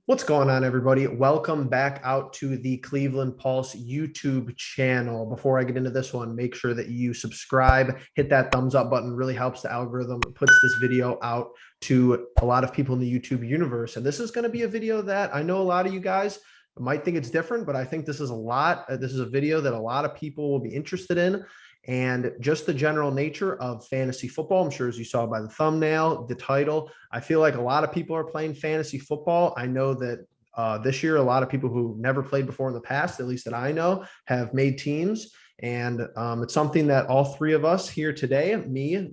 What's going on, everybody? Welcome back out to the Cleveland Pulse YouTube channel. Before I get into this one, make sure that you subscribe, hit that thumbs up button, really helps the algorithm. It puts this video out to a lot of people in the YouTube universe. And this is going to be a video that I know a lot of you guys might think it's different, but I think this is a video that a lot of people will be interested in. And just the general nature of fantasy football. I'm sure, as you saw by the thumbnail, the title, I feel like a lot of people are playing fantasy football. I know that this year, a lot of people who never played before in the past, at least that I know, have made teams. And it's something that all three of us here today, me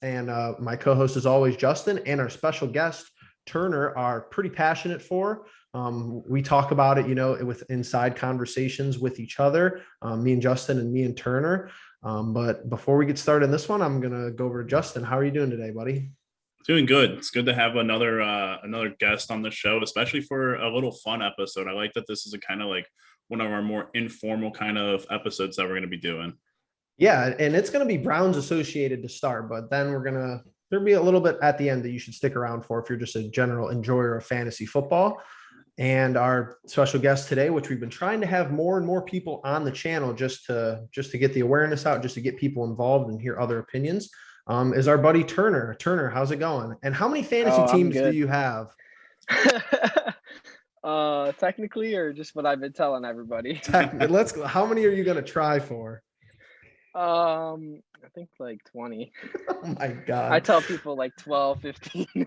and my co-host is always Justin, and our special guest, Turner, are pretty passionate for. We talk about it, with inside conversations with each other, me and Justin and me and Turner. But before we get started in this one, I'm going to go over to Justin. How are you doing today, buddy? Doing good. It's good to have another guest on the show, especially for a little fun episode. I like that this is a kind of like one of our more informal kind of episodes that we're going to be doing. Yeah, and it's going to be Browns associated to start, but then there'll be a little bit at the end that you should stick around for if you're just a general enjoyer of fantasy football. And our special guest today, which we've been trying to have more and more people on the channel just to get the awareness out, just to get people involved and hear other opinions, is our buddy Turner. Turner, how's it going? And how many fantasy teams do you have? Technically, or just what I've been telling everybody? Let's go. How many are you going to try for? I think like 20. Oh my God. I tell people like 12, 15.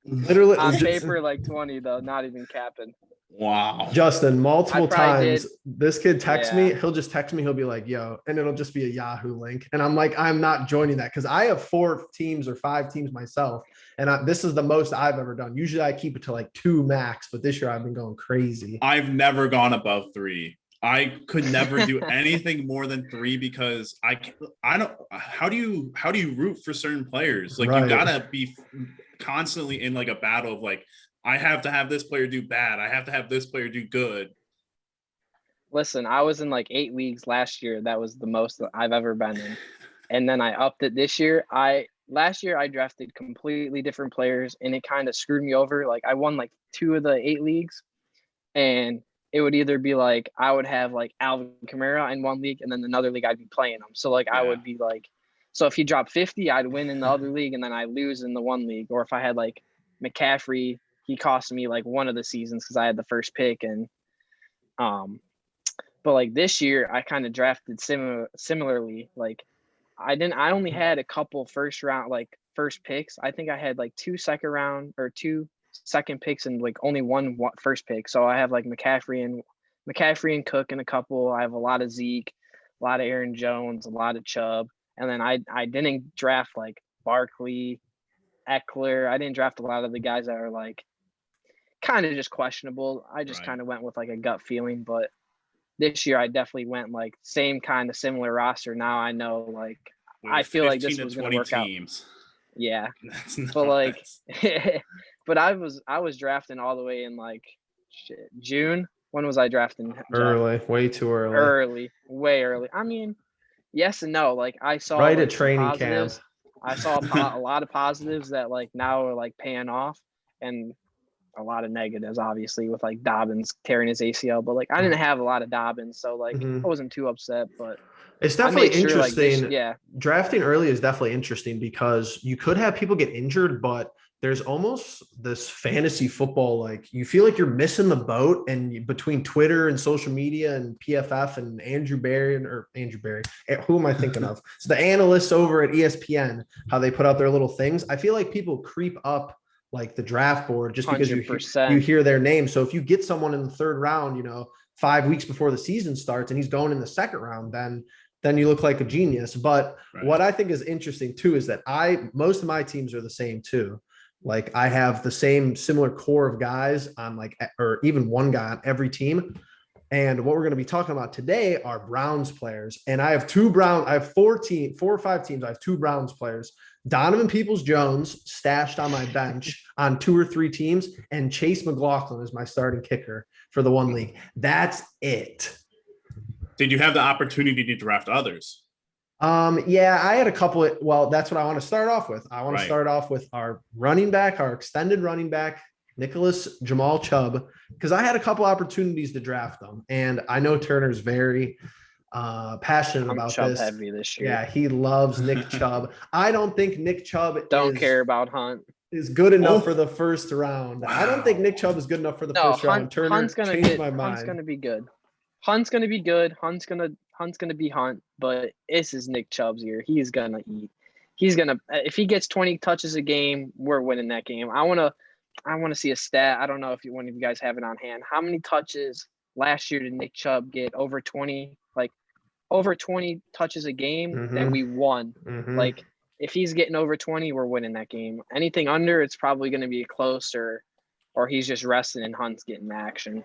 Literally on paper, like 20 though, not even capping. Wow. Justin, multiple times this kid texts me, he'll just text me, he'll be like, yo, and it'll just be a Yahoo link. And I'm like, I'm not joining that because I have 4 teams or 5 teams myself. And this is the most I've ever done. Usually I keep it to like 2 max, but this year I've been going crazy. I've never gone above 3. I could never do anything more than 3 because I don't, how do you root for certain players? Like, right. You gotta be constantly in like a battle of like, I have to have this player do bad. I have to have this player do good. Listen, I was in like 8 leagues last year. That was the most that I've ever been in. And then I upped it this year. Last year I drafted completely different players and it kind of screwed me over. Like I won like 2 of the 8 leagues, and it would either be like I would have like Alvin Kamara in one league, and then another league I'd be playing him. So like I would be like, so if he dropped 50, I'd win in the other league, and then I lose in the one league. Or if I had like McCaffrey, he cost me like one of the seasons because I had the first pick. And but like this year I kind of drafted similarly. Like I only had a couple first picks. I think I had like 2 second round or 2 second picks and like only one first pick. So I have like McCaffrey and Cook and a couple. I have a lot of Zeke, a lot of Aaron Jones, a lot of Chubb. And then I didn't draft like Barkley, Eckler. I didn't draft a lot of the guys that are like kind of just questionable. I just kind of went with like a gut feeling. But this year I definitely went like same kind of similar roster. Now I know like I feel like this was going to work teams. Out. Yeah. But like but I was drafting all the way in like June. When was I drafting? Early, way too early. Way early. I mean, yes and no. Like I saw right at training camp. I saw a lot of positives that like now are like paying off, and a lot of negatives obviously with like Dobbins tearing his ACL. But like I didn't have a lot of Dobbins, so like I wasn't too upset. But it's definitely interesting. Drafting early is definitely interesting because you could have people get injured, but there's almost this fantasy football, like you feel like you're missing the boat, and between Twitter and social media and PFF and Andrew Berry, who am I thinking of? So the analysts over at ESPN, how they put out their little things. I feel like people creep up like the draft board just because you hear their name. So if you get someone in the 3rd round, 5 weeks before the season starts and he's going in the 2nd round, then you look like a genius. But what I think is interesting too is that most of my teams are the same too. Like I have the similar core of guys on like, or even one guy on every team. And what we're going to be talking about today are Browns players. And I have 4 or 5 teams. I have 2 Browns players, Donovan Peoples-Jones stashed on my bench on 2 or 3 teams, and Chase McLaughlin is my starting kicker for the one league. That's it. Did you have the opportunity to draft others? Yeah, I had a couple that's what I want to start off with. I want to start off with our running back, our extended running back, Nicholas Jamal Chubb, because I had a couple opportunities to draft them, and I know Turner's very passionate I'm about Chubb this. heavy this year. Yeah, he loves Nick Chubb. I don't think Nick Chubb Don't care about Hunt. is good enough for the first round. Wow. I don't think Nick Chubb is good enough for the first round. Turner Hunt's gonna changed my mind. Hunt's gonna be good. Hunt's gonna be good. Hunt's gonna be Hunt, but this is Nick Chubb's year. He's gonna eat. He's gonna if he gets 20 touches a game, we're winning that game. I wanna see a stat. I don't know if one of you guys have it on hand. How many touches last year did Nick Chubb get? Over 20, like over 20 touches a game, then we won. Like if he's getting over 20, we're winning that game. Anything under, it's probably going to be close or he's just resting and Hunt's getting action.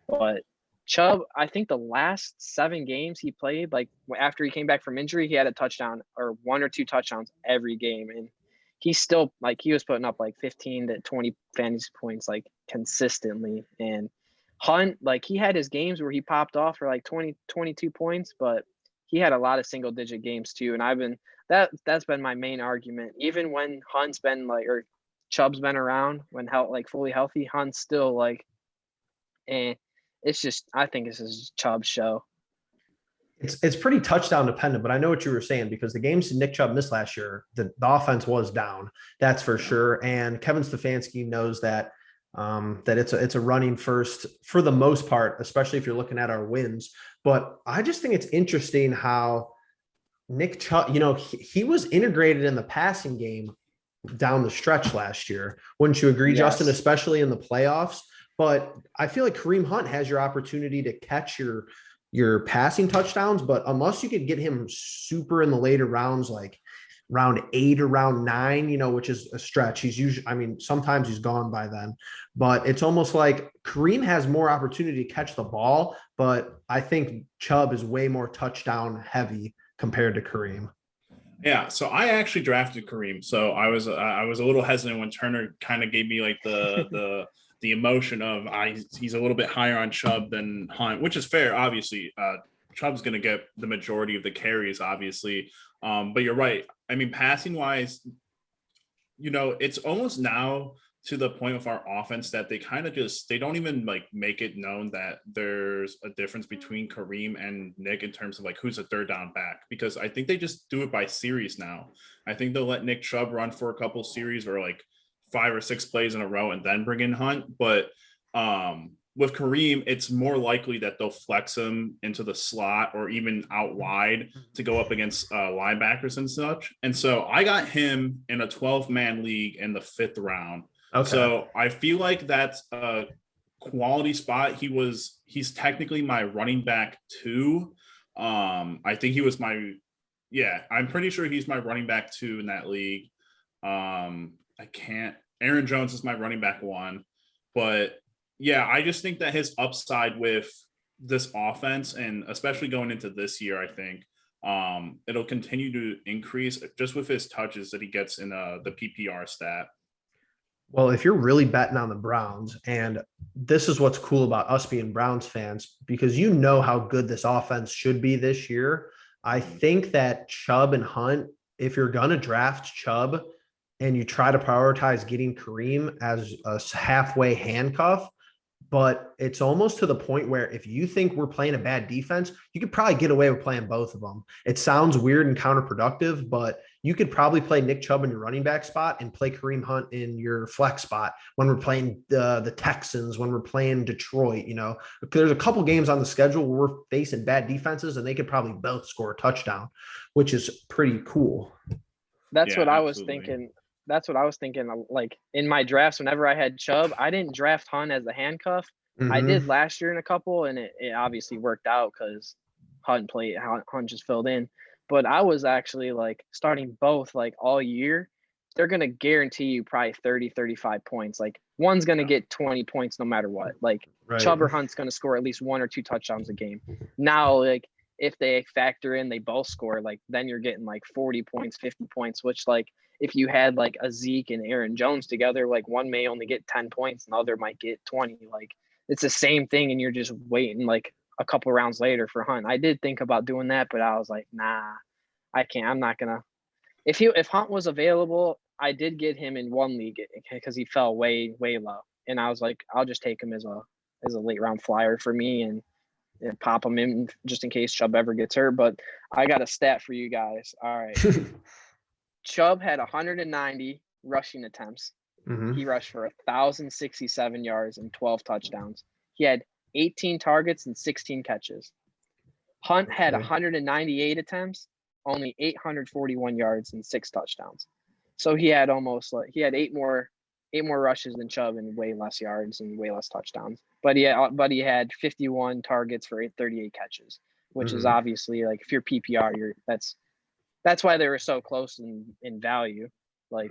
But Chubb, I think the last 7 games he played, like after he came back from injury, he had a touchdown or 1 or 2 touchdowns every game. And he's still like, he was putting up like 15 to 20 fantasy points like consistently. And Hunt, like he had his games where he popped off for like 20, 22 points, but he had a lot of single digit games too. And that's been my main argument. Even when Hunt's been like, or Chubb's been around when fully healthy, Hunt's still like, it's just, I think this is Chubb's show. It's pretty touchdown dependent, but I know what you were saying because the games Nick Chubb missed last year, the offense was down. That's for sure. And Kevin Stefanski knows that it's a running first for the most part, especially if you're looking at our wins. But I just think it's interesting how Nick Chubb, he was integrated in the passing game down the stretch last year. Wouldn't you agree, yes, Justin, especially in the playoffs? But I feel like Kareem Hunt has your opportunity to catch your passing touchdowns, but unless you could get him super in the later rounds, like round 8 or round 9, which is a stretch. He's usually, sometimes he's gone by then, but it's almost like Kareem has more opportunity to catch the ball, but I think Chubb is way more touchdown heavy compared to Kareem. Yeah, so I actually drafted Kareem. So I was a little hesitant when Turner kind of gave me like the emotion of he's a little bit higher on Chubb than Hunt, which is fair. Obviously, Chubb's going to get the majority of the carries, obviously. But you're right. Passing wise, it's almost now to the point with our offense that they kind of they don't even like make it known that there's a difference between Kareem and Nick in terms of like who's a third down back, because I think they just do it by series now. I think they'll let Nick Chubb run for a couple series or like 5 or 6 plays in a row and then bring in Hunt. But with Kareem, it's more likely that they'll flex him into the slot or even out wide to go up against linebackers and such. And so I got him in a 12-man league in the 5th round. Okay. So I feel like that's a quality spot. He's technically my running back 2. I think he was I'm pretty sure he's my running back 2 in that league. Aaron Jones is my running back 1, but yeah, I just think that his upside with this offense, and especially going into this year, I think it'll continue to increase just with his touches that he gets in the PPR stat. Well, if you're really betting on the Browns, and this is what's cool about us being Browns fans, because how good this offense should be this year. I think that Chubb and Hunt, if you're going to draft Chubb and you try to prioritize getting Kareem as a halfway handcuff, but it's almost to the point where if you think we're playing a bad defense, you could probably get away with playing both of them. It sounds weird and counterproductive, but you could probably play Nick Chubb in your running back spot and play Kareem Hunt in your flex spot when we're playing the Texans, when we're playing Detroit. There's a couple games on the schedule where we're facing bad defenses and they could probably both score a touchdown, which is pretty cool. That's what I was thinking. That's what I was thinking. Like in my drafts, whenever I had Chubb, I didn't draft Hunt as a handcuff. Mm-hmm. I did last year in a couple, and it obviously worked out because Hunt just filled in. But I was actually like starting both like all year. They're going to guarantee you probably 30, 35 points. Like one's going to get 20 points no matter what. Like right. Chubb or Hunt's going to score at least 1 or 2 touchdowns a game. Now, like if they factor in, they both score, like then you're getting like 40 points, 50 points, which like if you had like a Zeke and Aaron Jones together, like one may only get 10 points and the other might get 20. Like it's the same thing. And you're just waiting like a couple rounds later for Hunt. I did think about doing that, but I was like, nah, I can't. I'm not going to. If Hunt was available, I did get him in one league because he fell way, way low. and I was like, I'll just take him as a late round flyer for me and pop him in just in case Chubb ever gets hurt. But I got a stat for you guys. All right. Chubb had 190 rushing attempts. Mm-hmm. He rushed for 1,067 yards and 12 touchdowns. He had 18 targets and 16 catches. Hunt had 198 attempts, only 841 yards and 6 touchdowns. So he had eight more rushes than Chubb and way less yards and way less touchdowns. But he had 51 targets for 38 catches, which is obviously, like, if you're PPR, that's why they were so close in value. Like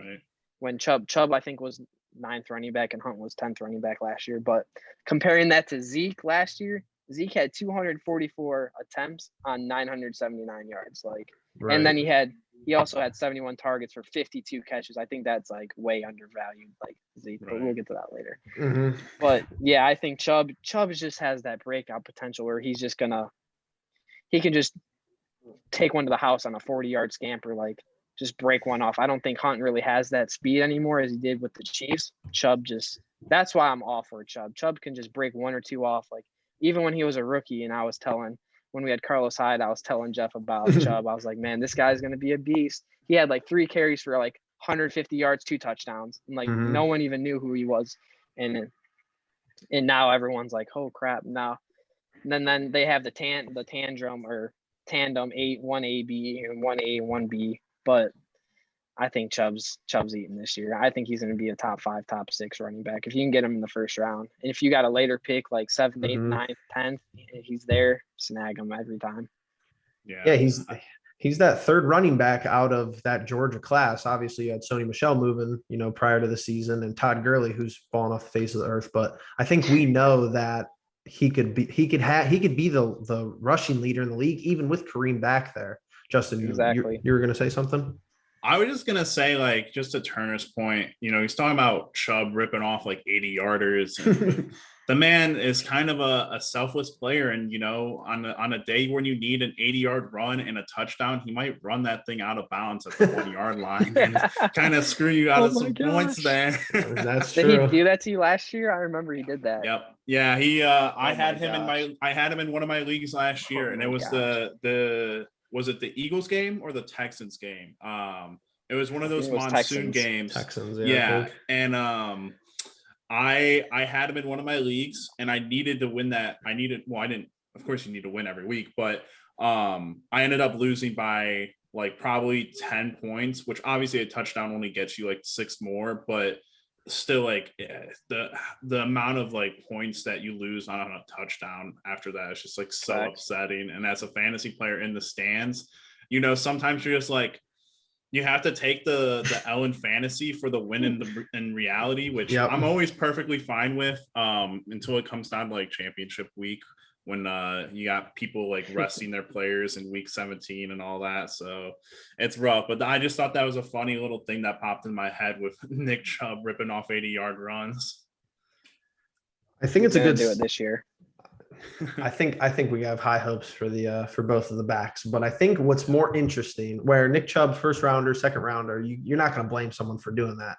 when Chubb I think was 9th running back and Hunt was 10th running back last year. But comparing that to Zeke last year, Zeke had 244 attempts on 979 yards. And then he also had 71 targets for 52 catches. I think that's like way undervalued, like Zeke, but we'll get to that later. Mm-hmm. But yeah, I think Chubb just has that breakout potential where he can just take one to the house on a 40-yard scamper, like just break one off. I don't think Hunt really has that speed anymore as he did with the Chiefs. That's why I'm all for Chubb. Chubb can just break one or two off. Like even when he was a rookie, and when we had Carlos Hyde, I was telling Jeff about Chubb. I was like, man, this guy's going to be a beast. He had like 3 carries for like 150 yards, 2 touchdowns. And like no one even knew who he was. And now everyone's like, oh crap. Now, and then they have the tandem 1A, and 1A, 1B. But I think Chubb's eating this year. I think he's going to be a top 5, top 6 running back if you can get him in the first round. And if you got a later pick like 7th, 8th, 9th, 10th, he's there. Snag him every time. Yeah, he's that third running back out of that Georgia class. Obviously, you had Sony Michel moving, prior to the season, and Todd Gurley, who's fallen off the face of the earth. But I think we know that he could be the rushing leader in the league, even with Kareem back there. Justin, exactly. You were going to say something? I was just going to say, like, just to Turner's point, he's talking about Chubb ripping off like 80-yarders. And the man is kind of a selfless player. And, on a day when you need an 80-yard run and a touchdown, he might run that thing out of bounds at the 1-yard line and kind of screw you out of some points there. That's true. Did he do that to you last year? I remember he did that. Yep. Yeah. I had him in one of my leagues last year, and it was was it the Eagles game or the Texans game? It was one of those monsoon games. Texans, yeah. And I had him in one of my leagues, and I needed to win that. I didn't. Of course, you need to win every week, but I ended up losing by like probably 10 points, which obviously a touchdown only gets you like 6 more, but still, like, the amount of like points that you lose on a touchdown after that is just like so upsetting. And as a fantasy player in the stands, sometimes you're just like, you have to take the L in fantasy for the win in reality, which I'm always perfectly fine with until it comes down to like championship week, when you got people like resting their players in week 17 and all that. So it's rough, but I just thought that was a funny little thing that popped in my head with Nick Chubb ripping off 80-yard runs. I think it's a good do it this year. I think we have high hopes for both of the backs, but I think what's more interesting, where Nick Chubb, first rounder, second rounder, you're not going to blame someone for doing that.